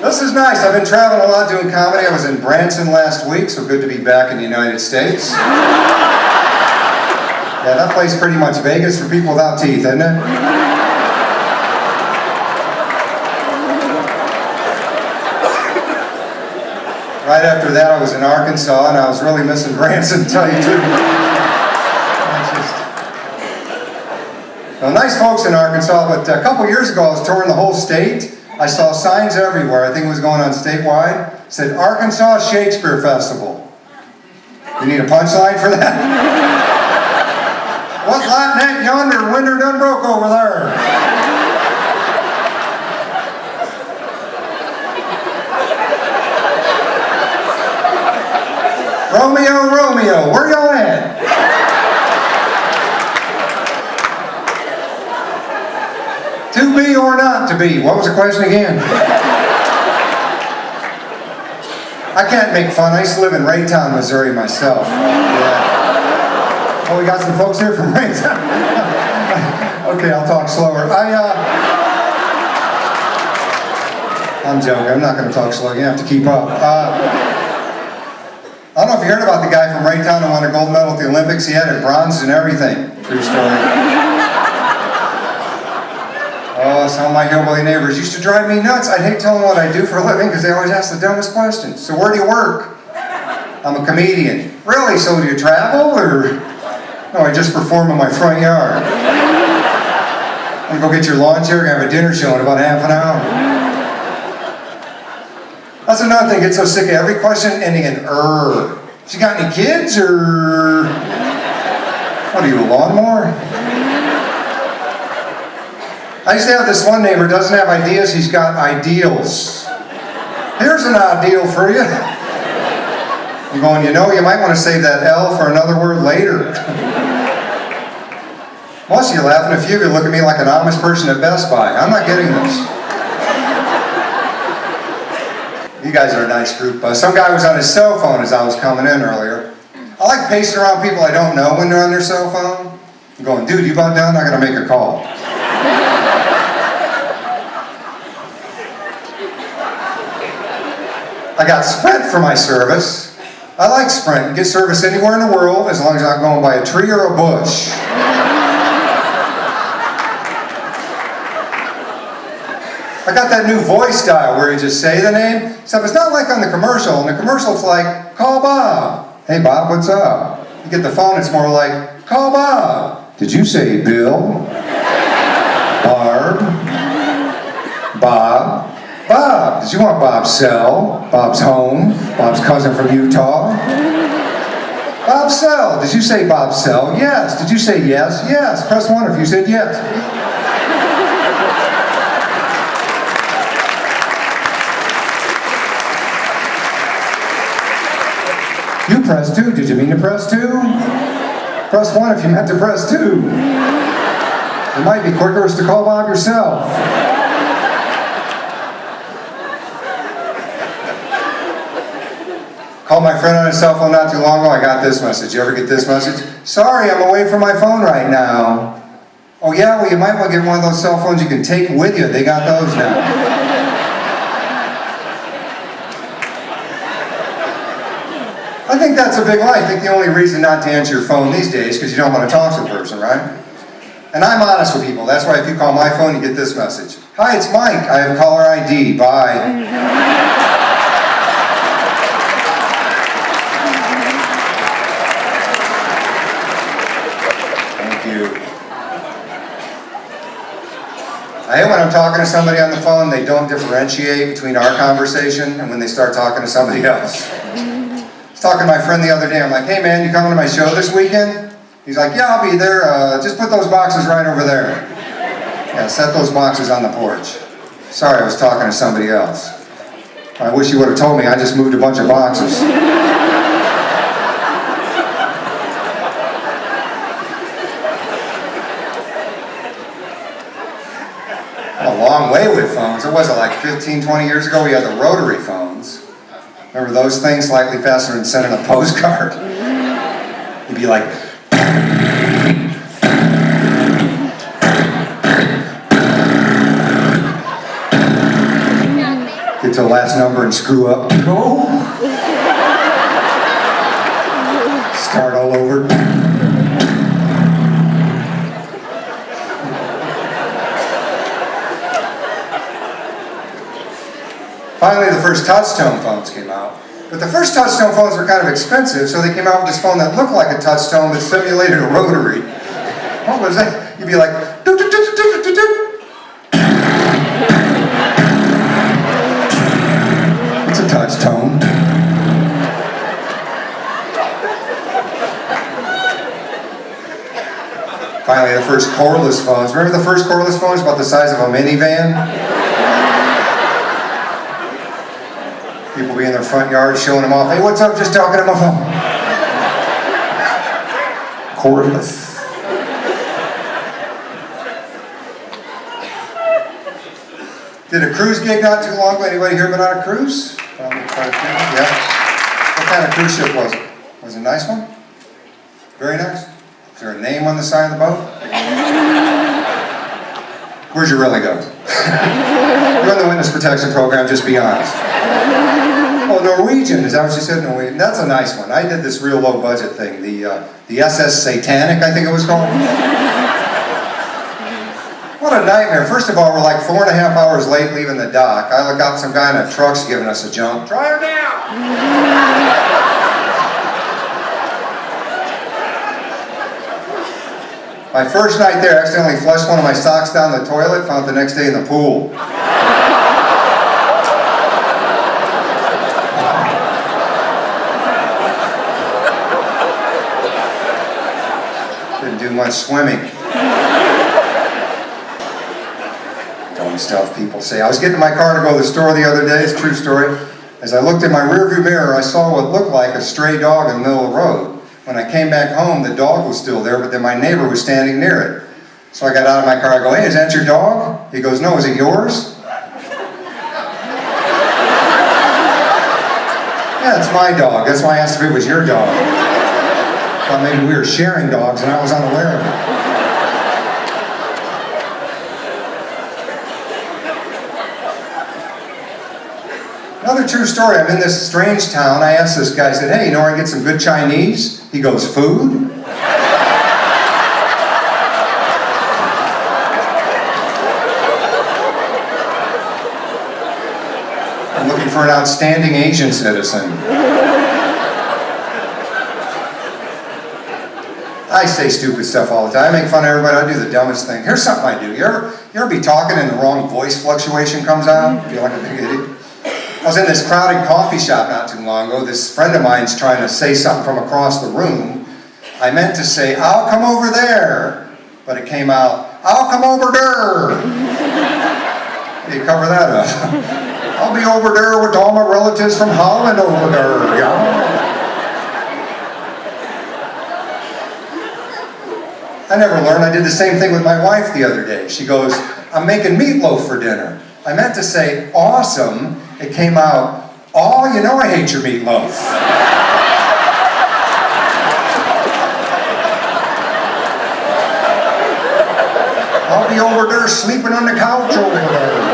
This is nice. I've been traveling a lot doing comedy. I was in Branson last week, so good to be back in the United States. Yeah, that place pretty much Vegas for people without teeth, isn't it? Right after that, I was in Arkansas, and I was really missing Branson, to tell you the truth. Well, nice folks in Arkansas, but a couple years ago, I was touring the whole state. I saw signs everywhere. I think it was going on statewide. It said, Arkansas Shakespeare Festival. You need a punchline for that? What's Latin yonder? Winter done broke over there. Romeo, Romeo, where y'all at? To be or not to be? What was the question again? I can't make fun. I used to live in Raytown, Missouri myself. Yeah. Oh, we got some folks here from Raytown. Okay, I'll talk slower. I'm joking. I'm not going to talk slow. You have to keep up. I don't know if you heard about the guy from Raytown who won a gold medal at the Olympics. He had it bronze and everything. True story. Oh, some of my hillbilly neighbors used to drive me nuts. I hate telling them what I do for a living because they always ask the dumbest questions. So where do you work? I'm a comedian. Really? So do you travel or? No, I just perform in my front yard. I'm gonna go get your lawn chair. We're gonna have a dinner show in about half an hour. That's another thing. I get so sick of every question ending in "er." She got any kids or? What are you, a lawnmower? I used to have this one neighbor, doesn't have ideas, he's got ideals. Here's an ideal for you. You're going, you know, you might want to save that L for another word later. Most of you laughing, a few of you look at me like an Amish person at Best Buy. I'm not getting this. You guys are a nice group. Some guy was on his cell phone as I was coming in earlier. I like pacing around people I don't know when they're on their cell phone. I'm going, dude, you about done? I gotta make a call. I got Sprint for my service. I like Sprint. You get service anywhere in the world as long as I'm not going by a tree or a bush. I got that new voice dial where you just say the name. Except it's not like on the commercial. In the commercial it's like, call Bob. Hey Bob, what's up? You get the phone, it's more like, call Bob. Did you say Bill? Barb? Bob? Bob, did you want Bob's cell? Bob's home? Bob's cousin from Utah? Bob's cell, did you say Bob's cell? Yes. Did you say yes? Yes. Press 1 if you said yes. You pressed 2, did you mean to press 2? Press 1 if you meant to press 2. It might be quicker to call Bob yourself. Called my friend on his cell phone not too long ago. I got this message. You ever get this message? Sorry, I'm away from my phone right now. Oh yeah, well you might want to get one of those cell phones you can take with you. They got those now. I think that's a big lie. I think the only reason not to answer your phone these days is because you don't want to talk to the person, right? And I'm honest with people. That's why if you call my phone, you get this message. Hi, it's Mike. I have caller ID. Bye. I hate when I'm talking to somebody on the phone, they don't differentiate between our conversation and when they start talking to somebody else. I was talking to my friend the other day, I'm like, hey man, you coming to my show this weekend? He's like, yeah, I'll be there, just put those boxes right over there. Yeah, set those boxes on the porch. Sorry, I was talking to somebody else. I wish you would have told me, I just moved a bunch of boxes. A long way with phones. It wasn't like 15, 20 years ago we had the rotary phones. Remember those things? Slightly faster than sending a postcard. You'd be like, get to the last number and screw up. Start all over. Finally, the first touch-tone phones came out. But the first touch-tone phones were kind of expensive, so they came out with this phone that looked like a touch-tone but simulated a rotary. What was that? You'd be like, doo -doo -doo -doo -doo -doo -doo. It's a touch-tone. Finally, the first cordless phones. Remember the first cordless phones about the size of a minivan? People be in their front yard showing them off. Hey, what's up? Just talking to my phone. Cordless. Did a cruise gig not too long ago. Anybody here been on a cruise? Probably quite a few. Yeah. What kind of cruise ship was it? Was it a nice one? Very nice? Is there a name on the side of the boat? Where'd you really go? You're on the witness protection program, just be honest. Oh, Norwegian, is that what you said? Norwegian. That's a nice one. I did this real low budget thing, the SS Satanic, I think it was called. What a nightmare. First of all, we're like 4.5 hours late leaving the dock. I look out, some guy in a truck's giving us a jump. Try her down! My first night there, I accidentally flushed one of my socks down the toilet, found it the next day in the pool. Didn't do much swimming. Dumb stuff people say. I was getting in my car to go to the store the other day, it's a true story. As I looked in my rearview mirror, I saw what looked like a stray dog in the middle of the road. When I came back home, the dog was still there, but then my neighbor was standing near it. So I got out of my car, I go, hey, is that your dog? He goes, no, is it yours? Yeah, it's my dog. That's why I asked if it was your dog. Thought maybe we were sharing dogs and I was unaware of it. Another true story, I'm in this strange town. I asked this guy, I said, hey, you know where I get some good Chinese? He goes, food? I'm looking for an outstanding Asian citizen. I say stupid stuff all the time. I make fun of everybody. I do the dumbest thing. Here's something I do. You ever be talking and the wrong voice fluctuation comes out? Feel like a big idiot? I was in this crowded coffee shop not too long ago. This friend of mine's trying to say something from across the room. I meant to say, I'll come over there. But it came out, I'll come over there. How do you cover that up? I'll be over there with all my relatives from Holland over there. Yeah. I never learned. I did the same thing with my wife the other day. She goes, I'm making meatloaf for dinner. I meant to say, awesome. It came out, oh, you know I hate your meatloaf. I'll be over there sleeping on the couch over there.